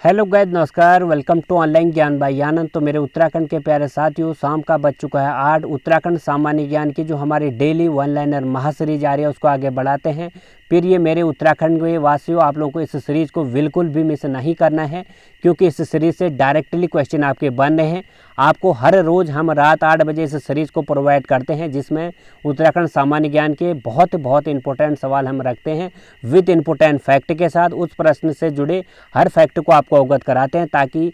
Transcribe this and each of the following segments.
Hello guys, नमस्कार। Welcome to online ज्ञान by आनंद। तो मेरे उत्तराखंड के प्यारे साथियों, शाम का बज चुका है 8। उत्तराखंड सामान्य ज्ञान की जो हमारी डेली वन लाइनर महासीरीज आ रही है उसको आगे बढ़ाते हैं। फिर ये मेरे उत्तराखंड के वासियों, आप लोगों को इस सीरीज़ को बिल्कुल भी मिस नहीं करना है, क्योंकि इस सीरीज़ से डायरेक्टली क्वेश्चन आपके बन रहे हैं। आपको हर रोज़ हम रात 8 बजे इस सीरीज़ को प्रोवाइड करते हैं, जिसमें उत्तराखंड सामान्य ज्ञान के बहुत इंपॉर्टेंट सवाल हम रखते हैं विद इम्पोर्टेंट फैक्ट के साथ। उस प्रश्न से जुड़े हर फैक्ट को आपको अवगत कराते हैं, ताकि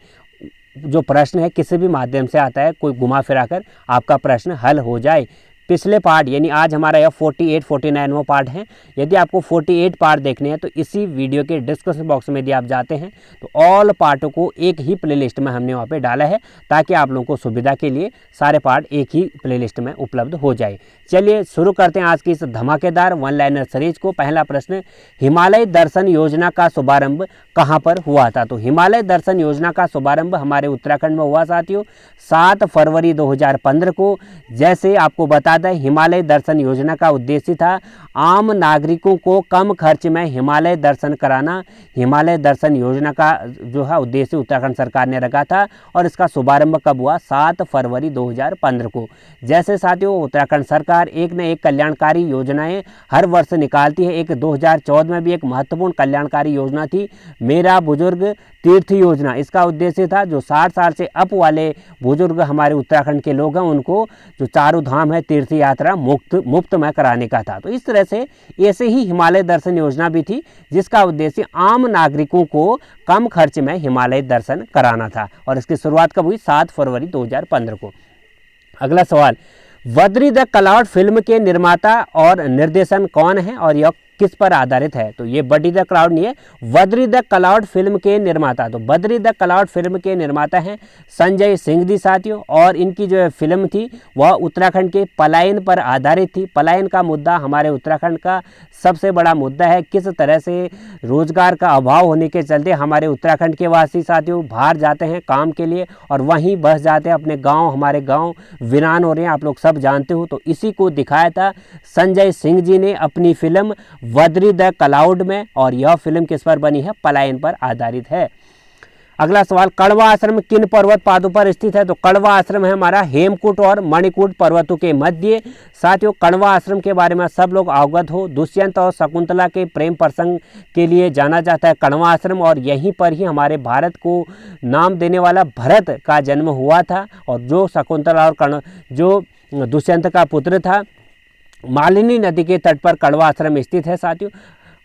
जो प्रश्न है किसी भी माध्यम से आता है, कोई घुमा फिरा कर आपका प्रश्न हल हो जाए। पिछले पार्ट यानी आज हमारा यह 48-49वां पार्ट है। यदि आपको 48 पार्ट देखने हैं तो इसी वीडियो के डिस्क्रिप्शन बॉक्स में यदि आप जाते हैं तो ऑल पार्टों को एक ही प्लेलिस्ट में हमने वहाँ पे डाला है, ताकि आप लोगों को सुविधा के लिए सारे पार्ट एक ही प्लेलिस्ट में उपलब्ध हो जाए। चलिए शुरू करते हैं आज की इस धमाकेदार वन लाइनर सीरीज को। पहला प्रश्न, हिमालय दर्शन योजना का शुभारंभ कहाँ पर हुआ था? तो हिमालय दर्शन योजना का शुभारंभ हमारे उत्तराखंड में हुआ साथियों 7 फरवरी 2015 को। जैसे आपको बता दें, हिमालय दर्शन योजना का उद्देश्य था आम नागरिकों को कम खर्च में हिमालय दर्शन कराना। हिमालय दर्शन योजना का जो है उद्देश्य उत्तराखंड सरकार ने रखा था, और इसका शुभारंभ कब हुआ? 7 फरवरी 2015 को। जैसे साथियों, उत्तराखंड सरकार एक न एक कल्याणकारी योजनाएं हर वर्ष निकालती है। एक 2014 में भी एक महत्वपूर्ण कल्याणकारी योजना थी, मेरा बुजुर्ग तीर्थ योजना। इसका उद्देश्य था जो 60 साल से अप वाले बुजुर्ग हमारे उत्तराखंड के लोग हैं, उनको जो चारों धाम है तीर्थ यात्रा मुफ्त में कराने का था। तो इस तरह से ऐसे ही हिमालय दर्शन योजना भी थी, जिसका उद्देश्य आम नागरिकों को कम खर्च में हिमालय दर्शन कराना था, और इसकी शुरुआत कब हुई? 7 फरवरी 2015 को। अगला सवाल, बद्री द क्लाउड फिल्म के निर्माता और निर्देशन कौन है और यह किस पर आधारित है? तो ये बद्री द क्लाउड नहीं है, बद्री द क्लाउड फिल्म के निर्माता। तो बद्री द क्लाउड फिल्म के निर्माता हैं संजय सिंह जी साथियों, और इनकी जो फिल्म थी वह उत्तराखंड के पलायन पर आधारित थी। पलायन का मुद्दा हमारे उत्तराखंड का सबसे बड़ा मुद्दा है। किस तरह से रोजगार का अभाव होने के चलते हमारे उत्तराखंड के वासी साथियों बाहर जाते हैं काम के लिए, और वहीं बस जाते हैं अपने गाँव। हमारे गाँव वीरान हो रहे हैं, आप लोग सब जानते हो। तो इसी को दिखाया था संजय सिंह जी ने अपनी फिल्म बद्री द क्लाउड में, और यह फिल्म किस पर बनी है? पलायन पर आधारित है। अगला सवाल, कड़वा आश्रम किन पर्वत पादों पर स्थित है? तो कड़वा आश्रम है हमारा हेमकूट और मणिकूट पर्वतों के मध्य। साथियों, कड़वा आश्रम के बारे में सब लोग अवगत हो। दुष्यंत और शकुंतला के प्रेम प्रसंग के लिए जाना जाता है कड़वा आश्रम, और यहीं पर ही हमारे भारत को नाम देने वाला भरत का जन्म हुआ था। और जो शकुंतला और जो दुष्यंत का पुत्र था, मालिनी नदी के तट पर कड़वा आश्रम स्थित है साथियों।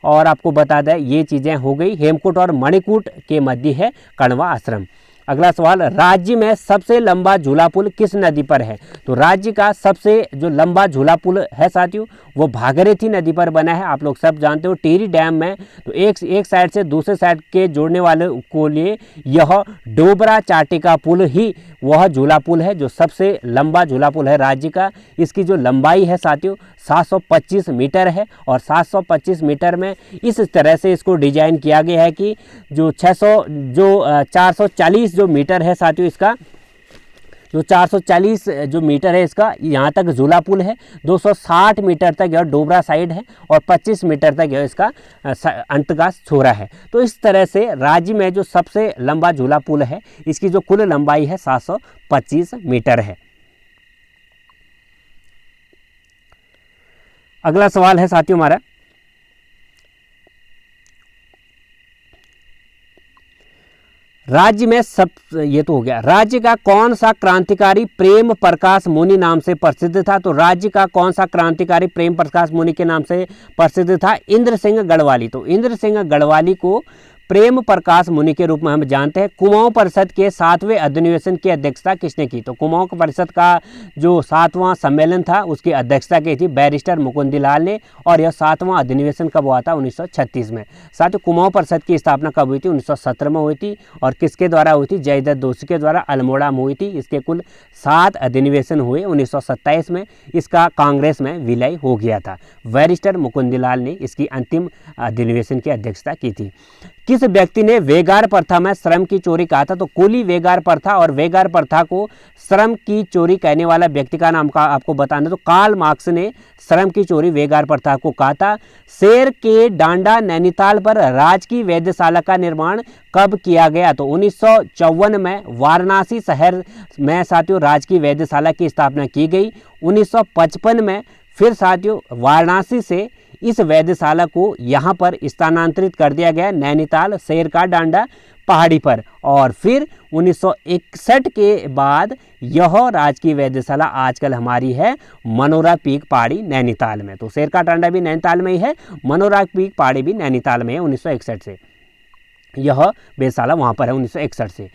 और आपको बता दें, ये चीज़ें हो गई। हेमकूट और मणिकूट के मध्य है कड़वा आश्रम। अगला सवाल, राज्य में सबसे लंबा झूला पुल किस नदी पर है? तो राज्य का सबसे जो लंबा झूला पुल है साथियों, वो भागीरथी नदी पर बना है। आप लोग सब जानते हो, टिहरी डैम में तो एक साइड से दूसरे साइड के जोड़ने वाले को लिए यह डोबरा चाटिका पुल ही वह झूला पुल है जो सबसे लंबा झूला पुल है राज्य का। इसकी जो लंबाई है साथियों 725 मीटर है, और 725 मीटर में इस तरह से इसको डिजाइन किया गया है कि जो 440 जो मीटर है साथियों, इसका जो 440 जो मीटर है इसका यहाँ तक झूला पुल है। 260 मीटर तक यह डोबरा साइड है, और 25 मीटर तक यह इसका अंत का छोरा है। तो इस तरह से राज्य में जो सबसे लंबा झूला पुल है, इसकी जो कुल लंबाई है 725 मीटर है। अगला सवाल है साथियों हमारा, राज्य में ये तो हो गया। राज्य का कौन सा क्रांतिकारी प्रेम प्रकाश मुनि नाम से प्रसिद्ध था? तो राज्य का कौन सा क्रांतिकारी प्रेम प्रकाश मुनि के नाम से प्रसिद्ध था? इंद्र सिंह गढ़वाली। तो इंद्र सिंह गढ़वाली को प्रेम प्रकाश मुनि के रूप में हम जानते हैं। कुमाऊं परिषद के 7वें अधिवेशन की अध्यक्षता किसने की? तो कुमाऊं परिषद का जो 7वां सम्मेलन था उसकी अध्यक्षता की थी बैरिस्टर मुकुंदलाल ने, और यह 7वां अधिवेशन कब हुआ था? 1936 में। साथ ही कुमाऊं परिषद की स्थापना कब हुई थी? 1917 में हुई थी, और किसके द्वारा हुई थी? जयदत्त दोषी के द्वारा अल्मोड़ा में हुई थी। इसके कुल 7 अधिवेशन हुए। 1927 में इसका कांग्रेस में विलय हो गया था। बैरिस्टर मुकुंदलाल ने इसकी अंतिम अधिवेशन की अध्यक्षता की थी। किस व्यक्ति ने वेगार प्रथा में श्रम की चोरी कहा था? तो कुली वेगार प्रथा और वेगार प्रथा को श्रम की चोरी कहने वाला व्यक्ति का नाम का आपको बताना। तो कार्ल मार्क्स ने श्रम की चोरी वेगार प्रथा को कहा था। शेर के डांडा नैनीताल पर राजकीय वेधशाला का निर्माण कब किया गया? तो 1954 में वाराणसी शहर में साथियों राजकीय वेधशाला की स्थापना की गई। 1955 में फिर साथियों वाराणसी से इस वेधशाला को यहाँ पर स्थानांतरित कर दिया गया नैनीताल शेर का डांडा पहाड़ी पर। और फिर 1961 के बाद यह राजकीय वेधशाला आजकल हमारी है मनोरा पीक पहाड़ी नैनीताल में। तो शेर का डांडा भी नैनीताल में ही है, मनोरा पीक पहाड़ी भी नैनीताल में है। 1961 से यह वेधशाला वहाँ पर है, 1961 से।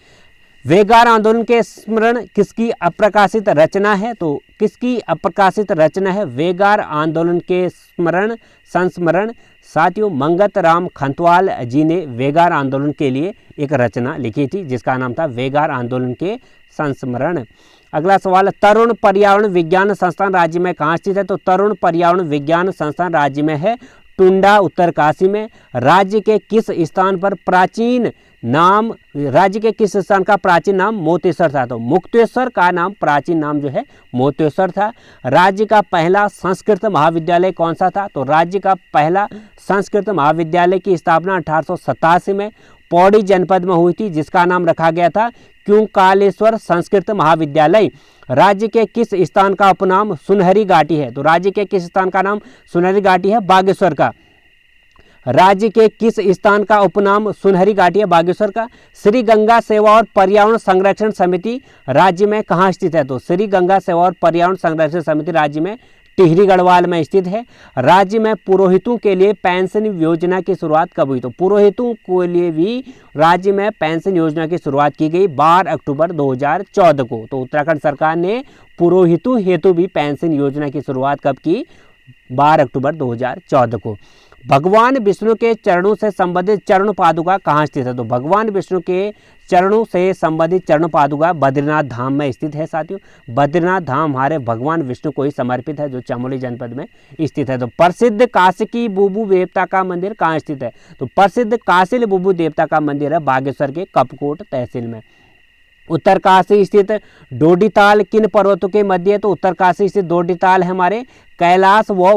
वेगार आंदोलन के स्मरण किसकी अप्रकाशित रचना है? तो किसकी अप्रकाशित रचना है वेगार आंदोलन के स्मरण संस्मरण? साथियों मंगत राम खंतवाल जी ने वेगार आंदोलन के लिए एक रचना लिखी थी जिसका नाम था वेगार आंदोलन के संस्मरण। अगला सवाल, तरुण पर्यावरण विज्ञान संस्थान राज्य में कहाँ स्थित है? तो तरुण पर्यावरण विज्ञान संस्थान राज्य में है टुंडा उत्तरकाशी में। राज्य के किस स्थान पर प्राचीन नाम राज्य के किस स्थान का प्राचीन नाम मोतेश्वर था? तो मुक्तेश्वर का नाम प्राचीन नाम जो है मोतेश्वर था। राज्य का पहला संस्कृत महाविद्यालय कौन सा था? तो राज्य का पहला संस्कृत महाविद्यालय की स्थापना 1887 में पौड़ी जनपद में हुई थी जिसका नाम रखा गया था क्यूकालेश्वर संस्कृत महाविद्यालय। राज्य के किस स्थान का उपनाम सुनहरी घाटी है? तो राज्य के किस स्थान का नाम सुनहरी घाटी है? बागेश्वर का। राज्य के किस स्थान का उपनाम सुनहरी घाटी है? बागेश्वर का। श्री गंगा सेवा और पर्यावरण संरक्षण समिति राज्य में कहाँ स्थित है? तो श्री गंगा सेवा और पर्यावरण संरक्षण समिति राज्य में टिहरी गढ़वाल में स्थित है। राज्य में पुरोहितों के लिए पेंशन योजना की शुरुआत कब हुई? तो पुरोहितों के लिए भी राज्य में पेंशन योजना की शुरुआत की गई 12 अक्टूबर 2014 को। तो उत्तराखंड सरकार ने पुरोहितों हेतु भी पेंशन योजना की शुरुआत कब की? 12 अक्टूबर 2014 को। भगवान विष्णु के चरणों से संबंधित चरण पादुका कहाँ स्थित है? तो भगवान विष्णु के चरणों से संबंधित चरण पादुका बद्रीनाथ धाम में स्थित है। साथियों बद्रीनाथ धाम हमारे भगवान विष्णु को ही समर्पित है जो चमोली जनपद में स्थित है। तो प्रसिद्ध काशिकी बुबू देवता का मंदिर कहाँ स्थित है? तो प्रसिद्ध काशिल बुबू देवता का मंदिर है बागेश्वर के कपकोट तहसील में। उत्तरकाशी स्थित डोडीताल किन पर्वतों के मध्य है? तो उत्तरकाशी स्थित डोडीताल है हमारे कैलाश व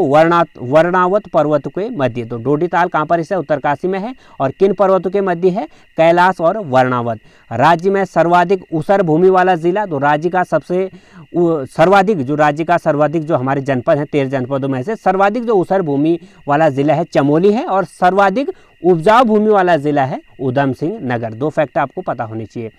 वर्णावत पर्वतों के मध्य। तो डोडीताल कहाँ पर है? उत्तरकाशी में है। और किन पर्वतों के मध्य है? कैलाश और वर्णावत। राज्य में सर्वाधिक ऊसर भूमि वाला जिला? तो राज्य का सबसे सर्वाधिक जो हमारे जनपद हैं 13 जनपदों में से सर्वाधिक जो ऊसर भूमि वाला जिला है चमोली है और सर्वाधिक उपजाऊ भूमि वाला जिला है उधम सिंह नगर। 2 फैक्ट आपको पता होने चाहिए।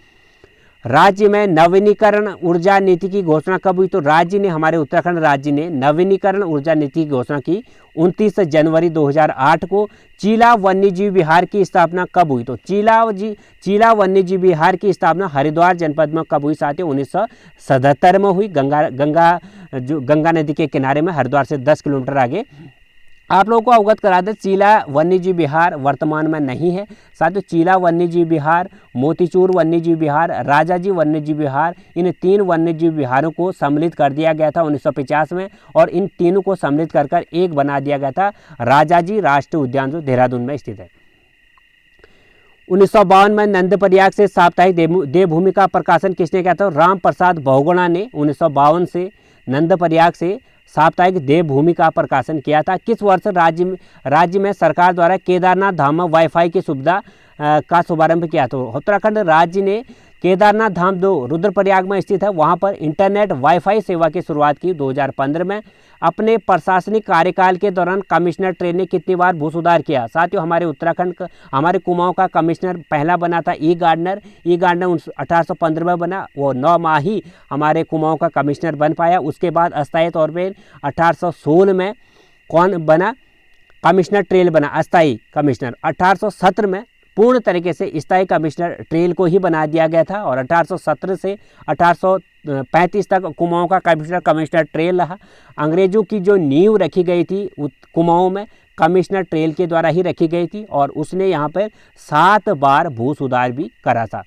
राज्य में नवीनीकरण ऊर्जा नीति की घोषणा कब हुई? तो राज्य ने हमारे उत्तराखंड राज्य ने नवीनीकरण ऊर्जा नीति की घोषणा की 29 जनवरी 2008 को। चीला वन्यजीव विहार की स्थापना कब हुई? तो चीला वन्यजीव विहार की स्थापना हरिद्वार जनपद में कब हुई? साथियों 1977 में हुई। गंगा नदी के किनारे में हरिद्वार से 10 किलोमीटर आगे। आप लोगों को अवगत करा दें चीला वन्यजीव विहार वर्तमान में नहीं है। साथियों चीला वन्यजीव विहार, मोतीचूर वन्यजीव विहार, राजाजी वन्यजीव विहार, इन 3 वन्यजीव विहारों को सम्मिलित कर दिया गया था 1950 में और इन तीनों को सम्मिलित कर एक बना दिया गया था राजाजी राष्ट्रीय उद्यान जो देहरादून में स्थित है। 1952 में नंदप्रयाग से साप्ताहिक देवभूमि का प्रकाशन किसने किया था? राम प्रसाद बहुगुणा ने 1952 से नंदप्रयाग से साप्ताहिक देवभूमि का प्रकाशन किया था। किस वर्ष राज्य में सरकार द्वारा केदारनाथ धाम में वाईफाई की सुविधा का शुभारंभ किया? तो उत्तराखंड राज्य ने केदारनाथ धाम जो रुद्रप्रयाग में स्थित है वहां पर इंटरनेट वाईफाई सेवा की शुरुआत की 2015 में। अपने प्रशासनिक कार्यकाल के दौरान कमिश्नर ट्रेन ने कितनी बार भू सुधार किया? साथियों हमारे उत्तराखंड का हमारे कुमाऊं का कमिश्नर पहला बना था ई गार्डनर 1815 में बना। वो 9 माह ही हमारे कुमाऊं का कमिश्नर बन पाया। उसके बाद अस्थायी तौर पर 1816 में कौन बना? कमिश्नर ट्रेल बना अस्थायी कमिश्नर। 1817 में पूर्ण तरीके से स्थायी कमिश्नर ट्रेल को ही बना दिया गया था और 1817 से 1835 तक कुमाऊं का कमिश्नर ट्रेल रहा। अंग्रेजों की जो नींव रखी गई थी कुमाऊं में कमिश्नर ट्रेल के द्वारा ही रखी गई थी और उसने यहाँ पर 7 बार भू सुधार भी करा था।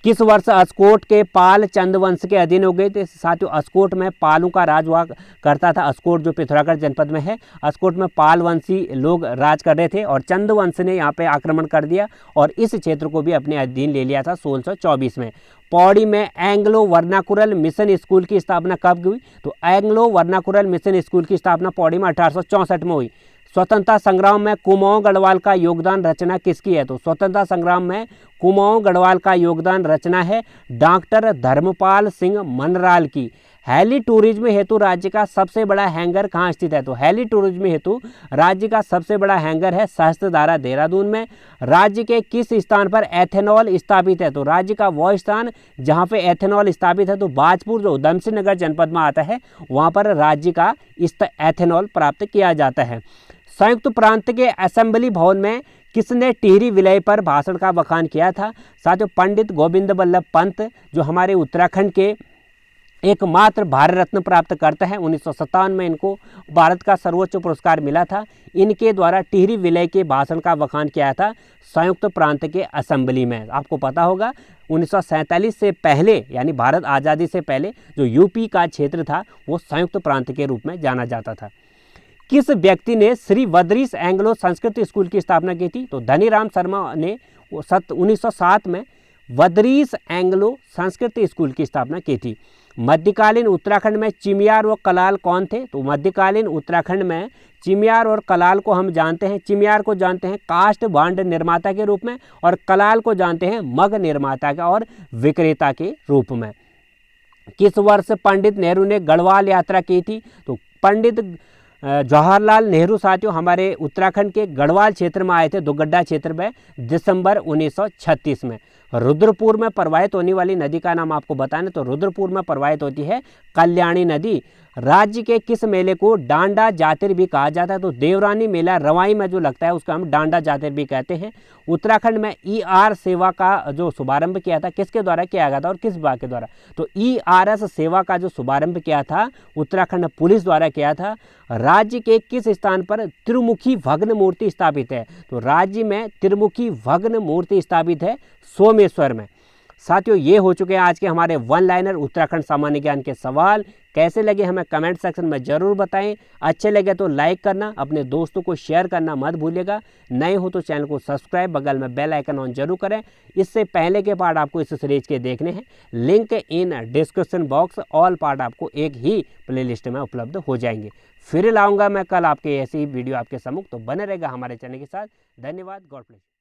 किस वर्ष अस्कोट के पाल चंद वंश के अधीन हो गए थे? साथियों, अस्कोट में पालों का राज हुआ करता था। अस्कोट जो पिथौरागढ़ जनपद में है, अस्कोट में पाल वंशी लोग राज कर रहे थे और चंद वंश ने यहाँ पे आक्रमण कर दिया और इस क्षेत्र को भी अपने अधीन ले लिया था 1624 में। पौड़ी में एंग्लो वर्नाकुलर मिशन स्कूल की स्थापना कब हुई? तो एंग्लो वर्नाकुलर मिशन स्कूल की स्थापना पौड़ी में 1864 में हुई। स्वतंत्रता संग्राम में कुमाऊं गढ़वाल का योगदान रचना किसकी है? तो स्वतंत्रता संग्राम में कुमाऊं गढ़वाल का योगदान रचना है डॉक्टर धर्मपाल सिंह मनराल की। हेली टूरिज्म हेतु राज्य का सबसे बड़ा हैंगर कहाँ स्थित है? तो हेली टूरिज्म हेतु राज्य का सबसे बड़ा हैंगर है सहस्त्रधारा देहरादून में। राज्य के किस स्थान पर एथेनॉल स्थापित है? तो राज्य का वह स्थान जहाँ पे एथेनॉल स्थापित है तो बाजपुर जो उधमसिंह नगर जनपद में आता है वहाँ पर राज्य का एथेनॉल प्राप्त किया जाता है। संयुक्त प्रांत के असेंबली भवन में किसने टिहरी विलय पर भाषण का बखान किया था? साथियों, पंडित गोविंद बल्लभ पंत जो हमारे उत्तराखंड के एकमात्र भारत रत्न प्राप्त करते हैं। 1957 में इनको भारत का सर्वोच्च पुरस्कार मिला था। इनके द्वारा टिहरी विलय के भाषण का बखान किया था संयुक्त प्रांत के असेंबली में। आपको पता होगा 1947 से पहले यानी भारत आज़ादी से पहले जो यूपी का क्षेत्र था वो संयुक्त प्रांत के रूप में जाना जाता था। किस व्यक्ति ने श्री बद्रीश एंग्लो संस्कृत स्कूल की स्थापना की थी? तो धनीराम शर्मा ने 1907 में बद्रीश एंग्लो संस्कृत स्कूल की स्थापना की थी। मध्यकालीन उत्तराखंड में चिमियार व कलाल कौन थे? तो मध्यकालीन उत्तराखंड में चिमियार और कलाल को हम जानते हैं। चिमियार को जानते हैं काष्ठ भांड निर्माता के रूप में और कलाल को जानते हैं मग निर्माता का और विक्रेता के रूप में। किस वर्ष पंडित नेहरू ने गढ़वाल यात्रा की थी? तो पंडित जवाहरलाल नेहरू साथियों हमारे उत्तराखंड के गढ़वाल क्षेत्र में आए थे, दुगड्डा क्षेत्र में, दिसंबर 1936 में। रुद्रपुर में प्रवाहित होने वाली नदी का नाम आपको बताना, तो रुद्रपुर में प्रवाहित होती है कल्याणी नदी। राज्य के किस मेले को डांडा जातिर भी कहा जाता है? तो देवरानी मेला रवाई में जो लगता है उसको हम डांडा जातिर भी कहते हैं। उत्तराखंड में ER सेवा का जो शुभारंभ किया था किसके द्वारा किया गया था और किस विभाग के द्वारा? तो ERS सेवा का जो शुभारंभ किया था उत्तराखंड पुलिस द्वारा किया था। राज्य के किस स्थान पर त्रिमुखी भग्न मूर्ति स्थापित है? तो राज्य में त्रिमुखी भग्न मूर्ति स्थापित है सोमेश्वर में। साथियों, ये हो चुके हैं आज के हमारे वन लाइनर उत्तराखंड सामान्य ज्ञान के सवाल। कैसे लगे हमें कमेंट सेक्शन में ज़रूर बताएं। अच्छे लगे तो लाइक करना, अपने दोस्तों को शेयर करना मत भूलिएगा। नए हो तो चैनल को सब्सक्राइब, बगल में बेल आइकन ऑन जरूर करें। इससे पहले के पार्ट आपको इस सीरीज के देखने हैं, link in description box. All part आपको एक ही प्लेलिस्ट में उपलब्ध हो जाएंगे। फिर लाऊंगा मैं कल आपके ऐसी वीडियो आपके सम्मुख, तो बने रहेगा हमारे चैनल के साथ। धन्यवाद। God bless.